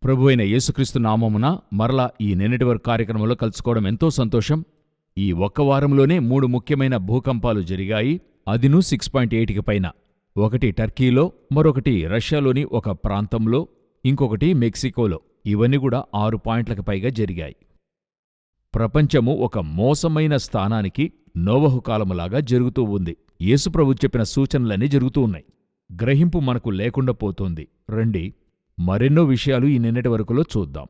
ప్రభువైన యేసుక్రీస్తు నామమున మరలా ఈ నిన్నటి వరకు కార్యక్రమంలో కలుసుకోవడం ఎంతో సంతోషం. ఈ ఒక్క వారంలోనే 3 ముఖ్యమైన భూకంపాలు జరిగాయి. అదిను 6.8కి పైన. ఒకటి టర్కీలో, మరొకటి రష్యాలోని ఒక ప్రాంతంలో, ఇంకొకటి మెక్సికోలో. ఇవన్నీ కూడా 6 పాయింట్లకు పైగా జరిగాయి. ప్రపంచము ఒక మోసమైన స్థానానికి నోవహు కాలములాగా జరుగుతూ ఉంది. యేసుప్రభు చెప్పిన సూచనలన్నీ జరుగుతూ ఉన్నాయి. గ్రహింపు మనకు లేకుండా పోతోంది. రండి, మరెన్నో విషయాలు ఈ నిన్నటి వరకులో చూద్దాం.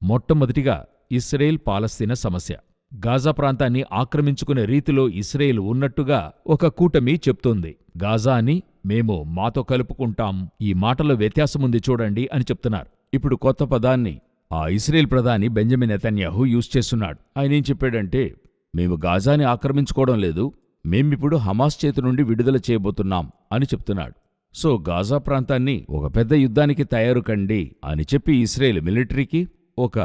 మొట్టమొదటిగా ఇశ్రాయేల్ పాలస్తీనా సమస్య. గాజా ప్రాంతాన్ని ఆక్రమించుకునే రీతిలో ఇశ్రాయేల్ ఉన్నట్టుగా ఒక కూటమి చెప్తోంది. గాజాని మేము మాతో కలుపుకుంటాం, ఈ మాటలో వ్యత్యాసముంది చూడండి అని చెప్తున్నారు. ఇప్పుడు కొత్త పదాన్ని ఆ ఇశ్రాయేల్ ప్రధాని బెంజమిన్ నెతన్యాహు యూజ్ చేస్తున్నాడు. ఆయన ఏం చెప్పాడంటే, మేము గాజాని ఆక్రమించుకోవడం లేదు, మేమిప్పుడు హమాస్ చేతి నుండి విడుదల చేయబోతున్నాం అని చెప్తున్నాడు. సో గాజా ప్రాంతాన్ని ఒక పెద్ద యుద్ధానికి తయారు కండి అని చెప్పి ఇశ్రాయేల్ మిలిటరీకి ఒక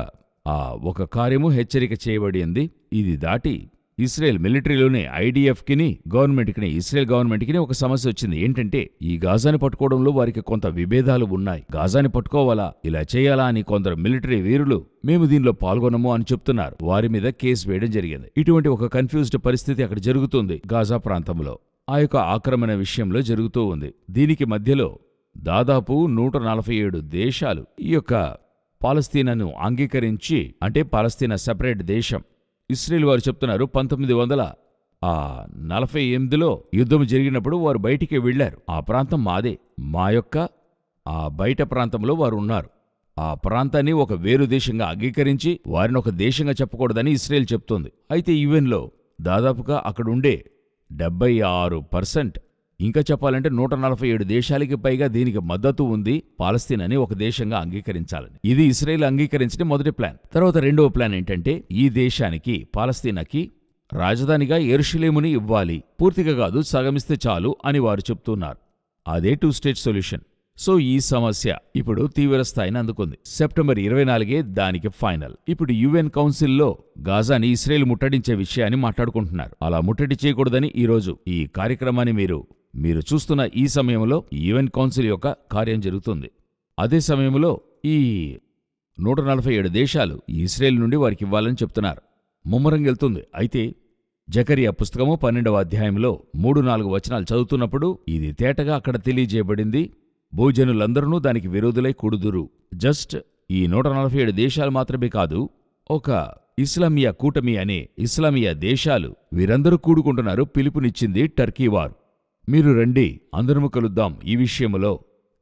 కార్యము హెచ్చరిక చేయబడింది. ఇది దాటి ఇశ్రాయేల్ మిలిటరీలోనే ఐడిఎఫ్కిని గవర్నమెంట్కిని ఇశ్రాయేల్ గవర్నమెంట్కిని ఒక సమస్య వచ్చింది. ఏంటంటే, ఈ గాజాని పట్టుకోవడంలో వారికి కొంత విభేదాలు ఉన్నాయి. గాజాని పట్టుకోవాలా, ఇలా చేయాలా అని కొందరు మిలిటరీ వీరులు మేము దీనిలో పాల్గొనము అని చెప్తున్నారు. వారి మీద కేసు వేయడం జరిగింది. ఇటువంటి ఒక కన్ఫ్యూజ్డ్ పరిస్థితి అక్కడ జరుగుతుంది. గాజా ప్రాంతంలో ఆ యొక్క ఆక్రమణ విషయంలో జరుగుతూ ఉంది. దీనికి మధ్యలో దాదాపు 147 దేశాలు ఈ యొక్క పాలస్తీనాను అంగీకరించి, అంటే పాలస్తీనా సెపరేట్ దేశం. ఇశ్రాయేల్ వారు చెప్తున్నారు 1948లో యుద్ధం జరిగినప్పుడు వారు బయటికి వెళ్లారు. ఆ ప్రాంతం మాదే, మా యొక్క ఆ బయట ప్రాంతంలో వారు ఉన్నారు. ఆ ప్రాంతాన్ని ఒక వేరు దేశంగా అంగీకరించి వారిని ఒక దేశంగా చెప్పకూడదని ఇశ్రాయేల్ చెప్తోంది. అయితే యుఎన్లో దాదాపుగా అక్కడుండే 76%, ఇంకా చెప్పాలంటే 147 దేశాలకి పైగా దీనికి మద్దతు ఉంది, పాలస్తీనాని ఒక దేశంగా అంగీకరించాలని. ఇది ఇశ్రాయేల్ అంగీకరించిన మొదటి ప్లాన్. తర్వాత రెండవ ప్లాన్ ఏంటంటే, ఈ దేశానికి పాలస్తీనాకి రాజధానిగా యెరూషలేముని ఇవ్వాలి, పూర్తిగా కాదు సగమిస్తే చాలు అని వారు చెప్తున్నారు. అదే 2 స్టేట్ సొల్యూషన్. సో ఈ సమస్య ఇప్పుడు తీవ్ర స్థాయిని అందుకుంది. సెప్టెంబర్ 24 దానికి ఫైనల్. ఇప్పుడు యుఎన్ కౌన్సిల్లో గాజాని ఇశ్రాయేల్ ముట్టడించే విషయాన్ని మాట్లాడుకుంటున్నారు. అలా ముట్టడి చేయకూడదని ఈరోజు ఈ కార్యక్రమాన్ని మీరు చూస్తున్న ఈ సమయంలో యుఎన్ కౌన్సిల్ యొక్క కార్యం జరుగుతుంది. అదే సమయంలో ఈ 147 దేశాలు ఇశ్రాయేల్ నుండి వారికి ఇవ్వాలని చెప్తున్నారు. ముమ్మరంగెళ్తుంది. అయితే జకరియా పుస్తకము 12వ అధ్యాయంలో 3-4 వచనాలు చదువుతున్నప్పుడు ఇది తేటగా అక్కడ తెలియజేయబడింది. భూజనులందరూ దానికి విరోధులై కూడుదురు. జస్ట్ ఈ 147 దేశాలు మాత్రమే కాదు, ఒక ఇస్లామియా కూటమి అనే ఇస్లామియా దేశాలు వీరందరూ కూడుకుంటున్నారు. పిలుపునిచ్చింది టర్కీ వారు. మీరు రండి, అందరము కలుద్దాం ఈ విషయంలో.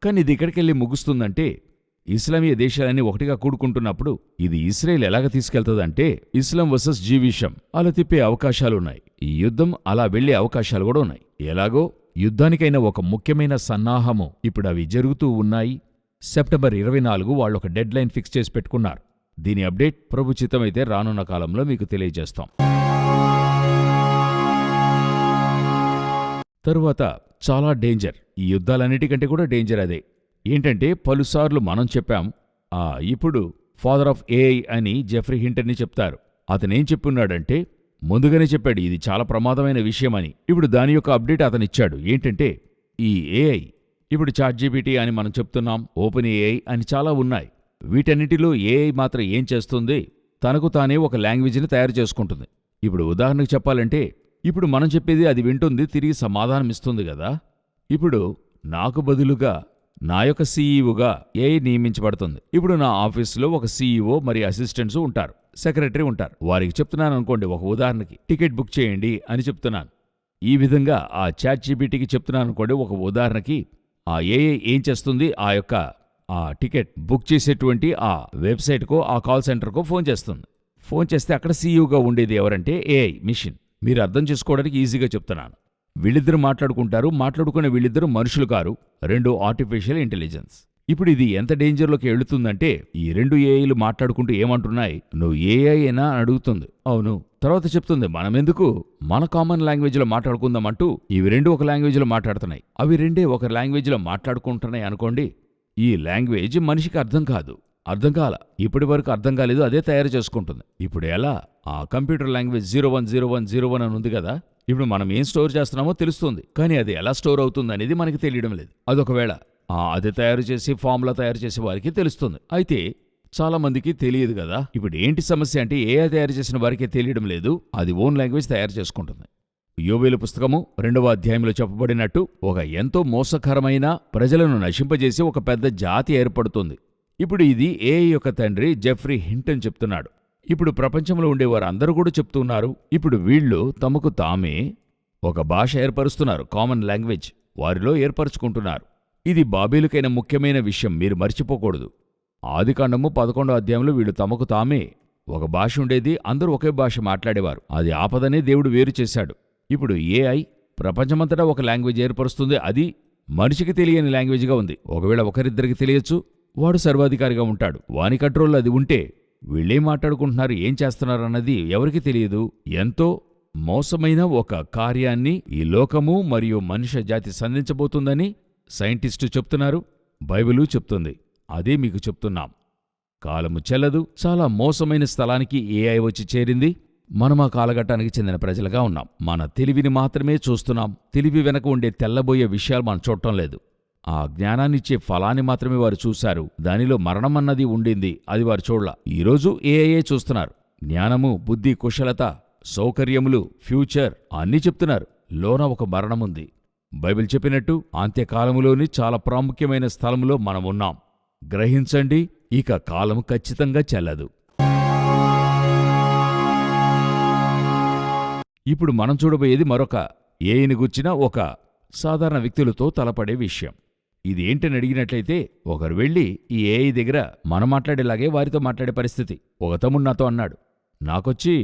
కానీ ఇది ఎక్కడికెళ్ళి ముగుస్తుందంటే, ఇస్లామియా దేశాలన్నీ ఒకటిగా కూడుకుంటున్నప్పుడు ఇది ఇశ్రాయేల్ ఎలాగ తీసుకెళ్తుందంటే, ఇస్లాం వర్సెస్ జీవిషం అలా తిప్పే అవకాశాలున్నాయి. ఈ యుద్ధం అలా వెళ్లే అవకాశాలు కూడా ఉన్నాయి. ఎలాగో యుద్ధానికైనా ఒక ముఖ్యమైన సన్నాహము ఇప్పుడు అవి జరుగుతూ ఉన్నాయి. సెప్టెంబర్ 24 వాళ్ళు ఒక డెడ్ లైన్ ఫిక్స్ చేసి పెట్టుకున్నారు. దీని అప్డేట్ ప్రభుచితమైతే రానున్న కాలంలో మీకు తెలియజేస్తాం. తరువాత చాలా డేంజర్, ఈ యుద్ధాలన్నిటికంటే కూడా డేంజర్ అదే. ఏంటంటే, పలుసార్లు మనం చెప్పాం, ఇప్పుడు ఫాదర్ ఆఫ్ ఏఐ అని జెఫ్రీ హింటన్ని చెప్తారు. అతనేం చెప్పున్నాడంటే, ముందుగానే చెప్పాడు ఇది చాలా ప్రమాదమైన విషయమని. ఇప్పుడు దాని యొక్క అప్డేట్ అతనిచ్చాడు. ఏంటంటే, ఈ ఏఐ ఇప్పుడు చాట్‌జీపీటీ అని మనం చెప్తున్నాం, ఓపెన్ ఏఐ అని చాలా ఉన్నాయి. వీటన్నిటిలో ఏఐ మాత్రం ఏం చేస్తుంది, తనకు తానే ఒక లాంగ్వేజ్ని తయారు చేసుకుంటుంది. ఇప్పుడు ఉదాహరణకు చెప్పాలంటే, ఇప్పుడు మనం చెప్పేది అది వింటుంది, తిరిగి సమాధానమిస్తుంది కదా. ఇప్పుడు నాకు బదులుగా నా యొక్క సీఈఓగా ఏఐ నియమించబడుతుంది. ఇప్పుడు నా ఆఫీసులో ఒక సీఈఓ మరి అసిస్టెంట్స్ ఉంటారు, సెక్రటరీ ఉంటారు. వారికి చెప్తున్నాను అనుకోండి, ఒక ఉదాహరణకి టికెట్ బుక్ చేయండి అని చెప్తున్నాను. ఈ విధంగా ఆ చాట్‌జీపీటీకి చెప్తున్నాను అనుకోండి, ఒక ఉదాహరణకి ఆ ఏఐ ఏం చేస్తుంది, ఆ యొక్క ఆ టికెట్ బుక్ చేసేటువంటి ఆ వెబ్సైట్కో ఆ కాల్ సెంటర్కో ఫోన్ చేస్తుంది. ఫోన్ చేస్తే అక్కడ సీఈఓగా ఉండేది ఎవరంటే ఏఐ మిషన్. మీరు అర్థం చేసుకోవడానికి ఈజీగా చెప్తున్నాను. వీళ్ళిద్దరు మాట్లాడుకుంటారు. మాట్లాడుకునే వీళ్ళిద్దరూ మనుషులు కారు, 2 ఆర్టిఫిషియల్ ఇంటెలిజెన్స్. ఇప్పుడు ఇది ఎంత డేంజర్లోకి వెళుతుందంటే, ఈ 2 ఏఐలు మాట్లాడుకుంటూ ఏమంటున్నాయి, నువ్వు ఏఐ అయినా అని అడుగుతుంది. అవును. తర్వాత చెప్తుంది, మనమెందుకు మన కామన్ లాంగ్వేజ్లో మాట్లాడుకుందామంటూ ఇవి 2 ఒక లాంగ్వేజ్లో మాట్లాడుతున్నాయి. అవి 2 ఒక లాంగ్వేజ్లో మాట్లాడుకుంటున్నాయి అనుకోండి. ఈ లాంగ్వేజ్ మనిషికి అర్థం కాదు, అర్థం కాల, ఇప్పటి వరకు అర్థం కాలేదు, అదే తయారు చేసుకుంటుంది. ఇప్పుడు ఎలా, ఆ కంప్యూటర్ లాంగ్వేజ్ 010101 అని ఉంది కదా, ఇప్పుడు మనం ఏం స్టోర్ చేస్తున్నామో తెలుస్తుంది, కానీ అది ఎలా స్టోర్ అవుతుంది అనేది మనకి తెలియడం లేదు. అదొకవేళ అది తయారు చేసి ఫార్ములా తయారు చేసే వారికి తెలుస్తుంది. అయితే చాలా మందికి తెలియదు కదా. ఇప్పుడు ఏంటి సమస్య అంటే ఏఐ తయారు చేసిన వారికి తెలియడం లేదు, అది ఓన్ లాంగ్వేజ్ తయారు చేసుకుంటుంది. యోవేలు పుస్తకము 2వ అధ్యాయంలో చెప్పబడినట్టు ఒక ఎంతో మోసకరమైన, ప్రజలను నశింపజేసి ఒక పెద్ద జాతి ఏర్పడుతుంది. ఇప్పుడు ఇది ఏఐ యొక్క తండ్రి జెఫ్రీ హింటన్ చెప్తున్నాడు. ఇప్పుడు ప్రపంచంలో ఉండేవారు అందరూ కూడా చెప్తున్నారు, ఇప్పుడు వీళ్ళు తమకు తామే ఒక భాష ఏర్పరుస్తున్నారు, కామన్ లాంగ్వేజ్ వారిలో ఏర్పరచుకుంటున్నారు. ఇది బాబేలుకైన ముఖ్యమైన విషయం, మీరు మర్చిపోకూడదు. ఆదికాండము 11వ అధ్యాయంలో వీళ్ళు తమకు తామే ఒక భాష ఉండేది, అందరూ ఒకే భాష మాట్లాడేవారు. అది ఆపదనే దేవుడు వేరు చేశాడు. ఇప్పుడు ఏఐ ప్రపంచమంతటా ఒక లాంగ్వేజ్ ఏర్పరుస్తుంది, అది మనిషికి తెలియని లాంగ్వేజ్గా ఉంది. ఒకవేళ ఒకరిద్దరికి తెలియచ్చు, వాడు సర్వాధికారిగా ఉంటాడు, వాని కంట్రోల్లో అది ఉంటే వీళ్ళేం మాట్లాడుకుంటున్నారు, ఏం చేస్తున్నారన్నది ఎవరికి తెలియదు. ఎంతో మోసమైన ఒక కార్యాన్ని ఈ లోకము మరియు మనుష్య జాతి సంధించబోతుందని సైంటిస్టు చెప్తున్నారు, బైబిలు చెప్తుంది. అదే మీకు చెప్తున్నాం. కాలము చెల్లదు, చాలా మోసమైన స్థలానికి ఏఐ వచ్చి చేరింది. మనం ఆ కాలఘట్టానికి చెందిన ప్రజలుగా ఉన్నాం. మన తెలివిని మాత్రమే చూస్తున్నాం. తెలివి వెనక ఉండే తెల్లబోయే విషయాలు మనం చూడటం లేదు. ఆ జ్ఞానాన్నిచ్చే ఫలాన్ని మాత్రమే వారు చూశారు. దానిలో మరణమన్నది ఉండింది, అది వారు చూడలా. ఈరోజు ఏఐఏ చూస్తున్నారు. జ్ఞానము, బుద్ధి, కుశలత, సౌకర్యములు, ఫ్యూచర్ అన్నీ చెప్తున్నారు. లోన ఒక మరణముంది. బైబిల్ చెప్పినట్టు అంత్యకాలములోని చాలా ప్రాముఖ్యమైన స్థలములో మనమున్నాం. గ్రహించండి, ఇక కాలం ఖచ్చితంగా చెల్లదు. ఇప్పుడు మనం చూడబోయేది మరొక ఏఐని గుర్చిన ఒక సాధారణ వ్యక్తులతో తలపడే విషయం. ఇది ఏంటని అడిగినట్లయితే, ఒకరు వెళ్ళి ఈ ఏఐ దగ్గర మనం మాట్లాడేలాగే వారితో మాట్లాడే పరిస్థితి. ఒక తమ్ముడు నాతో అన్నాడు, నాకొచ్చి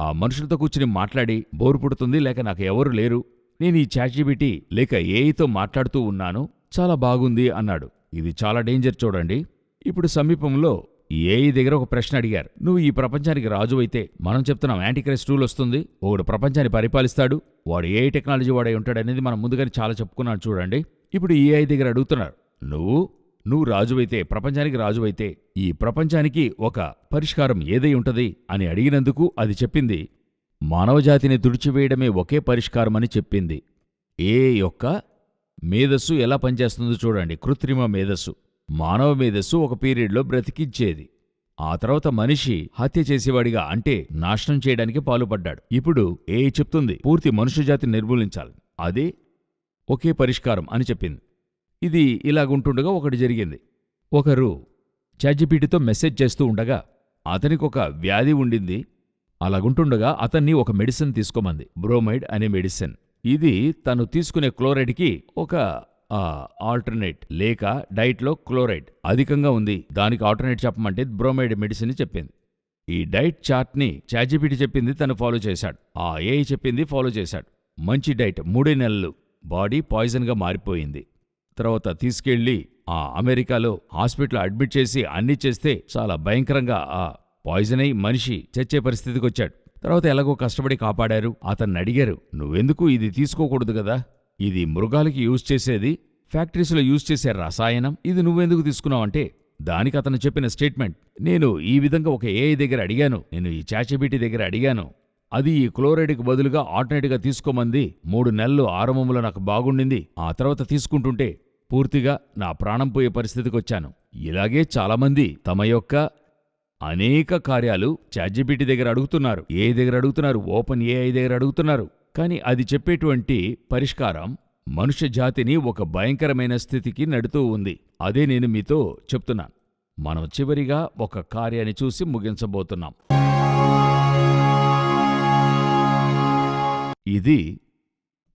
ఆ మనుషులతో కూర్చుని మాట్లాడి బోరు పుడుతుంది, లేక నాకు ఎవరు లేరు, నేను ఈ చాట్‌జీపీటీ లేక ఏఐతో మాట్లాడుతూ ఉన్నాను, చాలా బాగుంది అన్నాడు. ఇది చాలా డేంజర్ చూడండి. ఇప్పుడు సమీపంలో ఈ ఏఐ దగ్గర ఒక ప్రశ్న అడిగారు, నువ్వు ఈ ప్రపంచానికి రాజు అయితే, మనం చెప్తున్నాం యాంటీక్రైస్ట్ రూల్ వస్తుంది, ఒకడు ప్రపంచాన్ని పరిపాలిస్తాడు, వాడు ఏఐ టెక్నాలజీ వాడై ఉంటాడనేది మనం ముందుగానే చాలా చెప్పుకున్నాను చూడండి. ఇప్పుడు ఈ ఏఐ దగ్గర అడుగుతున్నారు, నువ్వు రాజువైతే, ప్రపంచానికి రాజువైతే, ఈ ప్రపంచానికి ఒక పరిష్కారం ఏదై ఉంటది అని అడిగినందుకు అది చెప్పింది, మానవజాతిని తుడిచివేయడమే ఒకే పరిష్కారమని చెప్పింది. ఏఐ యొక్క మేధస్సు ఎలా పనిచేస్తుందో చూడండి. కృత్రిమ మేధస్సు, మానవ మేధస్సు ఒక పీరియడ్లో బ్రతికించేది. ఆ తర్వాత మనిషి హత్య చేసేవాడిగా, అంటే నాశనం చేయడానికి పాలుపడ్డాడు. ఇప్పుడు ఏఐ చెప్తుంది పూర్తి మనుష్యజాతిని నిర్మూలించాలి, అదే ఒకే పరిష్కారం అని చెప్పింది. ఇది ఇలాగుంటుండగా ఒకటి జరిగింది. ఒకరు చాట్‌జీపీటీతో మెసేజ్ చేస్తూ ఉండగా అతనికొక వ్యాధి ఉండింది. అలాగుంటుండగా అతన్ని ఒక మెడిసిన్ తీసుకోమంది, బ్రోమైడ్ అనే మెడిసిన్. ఇది తను తీసుకునే క్లోరైడ్కి ఒక ఆల్టర్నేట్, లేక డైట్లో క్లోరైడ్ అధికంగా ఉంది, దానికి ఆల్టర్నేట్ చెప్పమంటే బ్రోమైడ్ మెడిసిన్ చెప్పింది. ఈ డైట్ చార్ట్ని చాట్‌జీపీటీ చెప్పింది, తను ఫాలో చేశాడు. ఆ ఏఐ చెప్పింది ఫాలో చేశాడు. మంచి డైట్, 3 నెలలు బాడీ పాయిజన్గా మారిపోయింది. తర్వాత తీసుకెళ్లి అమెరికాలో హాస్పిటల్లో అడ్మిట్ చేసి అన్నీ చేస్తే చాలా భయంకరంగా పాయిజన్ అయి మనిషి చచ్చే పరిస్థితికి వచ్చాడు. తర్వాత ఎలాగో కష్టపడి కాపాడారు. అతన్ని అడిగారు, నువ్వెందుకు ఇది తీసుకోకూడదు కదా, ఇది మృగాలకి యూజ్ చేసేది, ఫ్యాక్టరీస్లో యూజ్ చేసే రసాయనం, ఇది నువ్వెందుకు తీసుకున్నావంటే దానికి అతను చెప్పిన స్టేట్మెంట్, నేను ఈ విధంగా ఒక ఏఐ దగ్గర అడిగాను, నేను ఈ చాట్‌జీపీటీ దగ్గర అడిగాను, అది ఈ క్లోరైడ్కి బదులుగా ఆల్టర్నేట్గా తీసుకోమంది. 3 నెలలు ఆరంభంలో నాకు బాగుండింది, ఆ తర్వాత తీసుకుంటుంటే పూర్తిగా నా ప్రాణం పోయే పరిస్థితికి వచ్చాను. ఇలాగే చాలామంది తమ యొక్క అనేక కార్యాలు చాట్‌జీపీటీ దగ్గర అడుగుతున్నారు, ఏఐ దగ్గర అడుగుతున్నారు, ఓపెన్ ఏఐ దగ్గర అడుగుతున్నారు. కానీ అది చెప్పేటువంటి పరిష్కారం మనుష్య జాతిని ఒక భయంకరమైన స్థితికి నడుతూ ఉంది. అదే నేను మీతో చెప్తున్నాను. మనం చివరిగా ఒక కార్యాన్ని చూసి ముగించబోతున్నాం. ఇది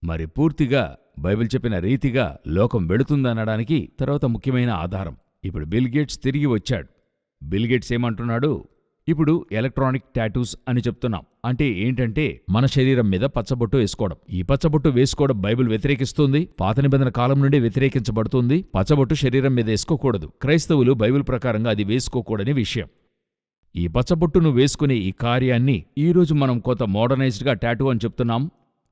మరి పూర్తిగా బైబిల్ చెప్పిన రీతిగా లోకం వెళుతుందనడానికి తర్వాత ముఖ్యమైన ఆధారం. ఇప్పుడు బిల్ గేట్స్ తిరిగి వచ్చాడు. బిల్ గేట్స్ ఏమంటున్నాడు, ఇప్పుడు ఎలక్ట్రానిక్ టాటూస్ అని చెప్తున్నాం. అంటే ఏంటంటే మన శరీరం మీద పచ్చబొట్టు వేసుకోవడం. ఈ పచ్చబొట్టు వేసుకోవడం బైబిల్ వ్యతిరేకిస్తుంది, పాత నిబంధన కాలం నుండి వ్యతిరేకించబడుతుంది. పచ్చబొట్టు శరీరం మీద వేసుకోకూడదు. క్రైస్తవులు బైబిల్ ప్రకారంగా అది వేసుకోకూడని విషయం. ఈ పచ్చబొట్టును వేసుకునే ఈ కార్యాన్ని ఈరోజు మనం కొంత మోడర్నైజ్డ్గా టాటూ అని చెప్తున్నాం.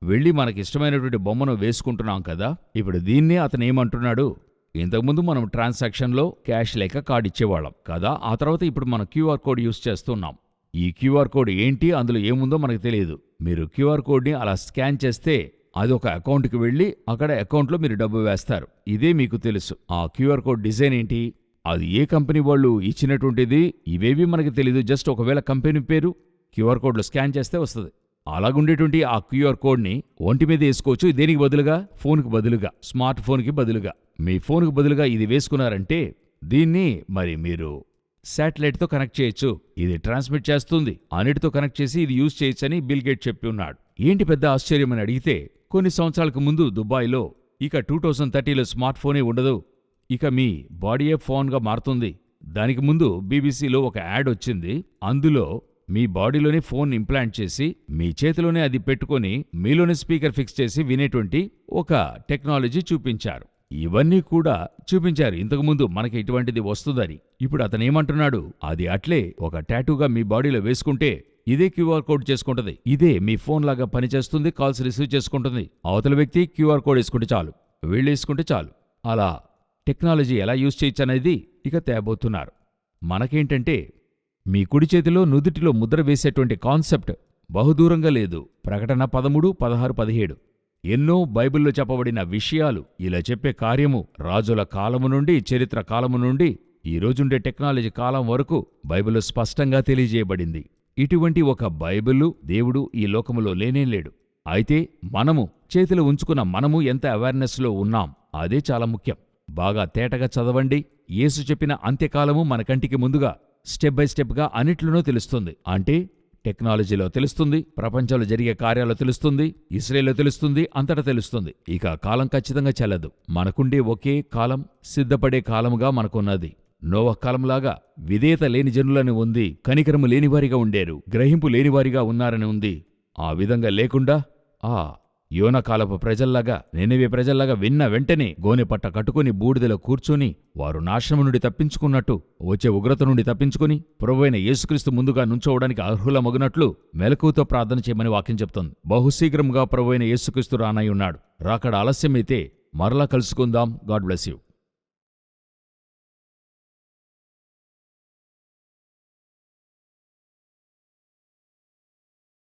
వెళ్ళి మనకిష్టమైనటువంటి బొమ్మను వేసుకుంటున్నాం కదా. ఇప్పుడు దీన్నే అతను ఏమంటున్నాడు, ఇంతకుముందు మనం ట్రాన్సాక్షన్లో క్యాష్ లేక కార్డ్ ఇచ్చేవాళ్ళం కదా, ఆ తర్వాత ఇప్పుడు మనం క్యూఆర్ కోడ్ యూజ్ చేస్తున్నాం. ఈ క్యూఆర్ కోడ్ ఏంటి, అందులో ఏముందో మనకు తెలియదు. మీరు క్యూఆర్ కోడ్ని అలా స్కాన్ చేస్తే అది ఒక అకౌంట్కి వెళ్ళి అక్కడ అకౌంట్లో మీరు డబ్బు వేస్తారు. ఇదే మీకు తెలుసు. ఆ క్యూఆర్ కోడ్ డిజైన్ ఏంటి, అది ఏ కంపెనీ వాళ్ళు ఇచ్చినటువంటిది, ఇవేవి మనకి తెలీదు. జస్ట్ ఒకవేళ కంపెనీ పేరు క్యూఆర్ కోడ్లో స్కాన్ చేస్తే వస్తుంది. అలాగుండేటువంటి ఆ క్యూఆర్ కోడ్ని ఒంటి మీద వేసుకోవచ్చు. దేనికి బదులుగా? ఫోన్కి బదులుగా, స్మార్ట్ ఫోన్కి బదులుగా. మీ ఫోన్కి బదులుగా ఇది వేసుకున్నారంటే దీన్ని మరి మీరు శాటిలైట్తో కనెక్ట్ చేయొచ్చు. ఇది ట్రాన్స్మిట్ చేస్తుంది, అన్నిటితో కనెక్ట్ చేసి ఇది యూజ్ చేయొచ్చని బిల్ గేట్ చెప్పి ఉన్నాడు. ఏంటి పెద్ద ఆశ్చర్యమని అడిగితే, కొన్ని సంవత్సరాలకు ముందు దుబాయ్లో ఇక 2030లో స్మార్ట్ ఫోనే ఉండదు, ఇక మీ బాడీయే ఫోన్గా మారుతుంది. దానికి ముందు బీబీసీలో ఒక యాడ్ వచ్చింది. అందులో మీ బాడీలోనే ఫోన్ ఇంప్లాంట్ చేసి మీ చేతిలోనే అది పెట్టుకొని మీలోనే స్పీకర్ ఫిక్స్ చేసి వినేటువంటి ఒక టెక్నాలజీ చూపించారు. ఇవన్నీ కూడా చూపించారు ఇంతకుముందు మనకి ఇటువంటిది వస్తుందని. ఇప్పుడు అతనేమంటున్నాడు, అది అట్లే ఒక టాటూగా మీ బాడీలో వేసుకుంటే ఇదే క్యూఆర్ కోడ్ చేసుకుంటుంది. ఇదే మీ ఫోన్ లాగా పనిచేస్తుంది, కాల్స్ రిసీవ్ చేసుకుంటుంది. అవతల వ్యక్తి క్యూఆర్ కోడ్ వేసుకుంటే చాలు, వీళ్ళు వేసుకుంటే చాలు. అలా టెక్నాలజీ ఎలా యూజ్ చేయొచ్చనేది ఇక తేబోతున్నారు. మనకేంటంటే మీ కుడి చేతిలో నుదుటిలో ముద్ర వేసేటువంటి కాన్సెప్ట్ బహుదూరంగా లేదు. ప్రకటన 13, 16, 17 ఎన్నో బైబిల్లో చెప్పబడిన విషయాలు, ఇలా చెప్పే కార్యము రాజుల కాలము నుండి, చరిత్ర కాలము నుండి ఈ రోజుండే టెక్నాలజీ కాలం వరకు బైబిల్లో స్పష్టంగా తెలియజేయబడింది. ఇటువంటి ఒక బైబిలు దేవుడు ఈ లోకములో లేనేలేడు. అయితే మనము చేతిలో ఉంచుకున్న మనము ఎంత అవేర్నెస్లో ఉన్నాం, అదే చాలా ముఖ్యం. బాగా తేటగా చదవండి. యేసు చెప్పిన అంత్యకాలము మన కంటికి ముందుగా స్టెప్ బై స్టెప్గా అన్నిట్లోనూ తెలుస్తుంది. అంటే టెక్నాలజీలో తెలుస్తుంది, ప్రపంచంలో జరిగే కార్యాలు తెలుస్తుంది, ఇస్రాయేల్లో తెలుస్తుంది, అంతటా తెలుస్తుంది. ఇక కాలం ఖచ్చితంగా చెల్లదు. మనకుండే ఒకే కాలం సిద్ధపడే కాలముగా మనకున్నది. నోవహ్ కాలంలాగా విధేయత లేని జనులని ఉంది, కనికరము లేనివారిగా ఉండేరు, గ్రహింపు లేనివారిగా ఉన్నారని ఉంది. ఆ విధంగా లేకుండా ఆ యోనా కాలపు ప్రజల్లాగా, నినవే ప్రజల్లాగా విన్న వెంటనే గోనెపట్ట కట్టుకుని బూడిదలో కూర్చుని వారు నాశనము నుండి తప్పించుకున్నట్టు, వచ్చే ఉగ్రత నుండి తప్పించుకుని ప్రభువైన యేసుక్రీస్తు ముందుగా నుంచోవడానికి అర్హులమగునట్లు మెలకువతో ప్రార్థన చేయమని వాక్యం చెప్తోంది. బహుశీఘ్రంగా ప్రభువైన యేసుక్రీస్తు రానై ఉన్నాడు. రాకడ ఆలస్యమైతే మరలా కలుసుకుందాం. God bless you.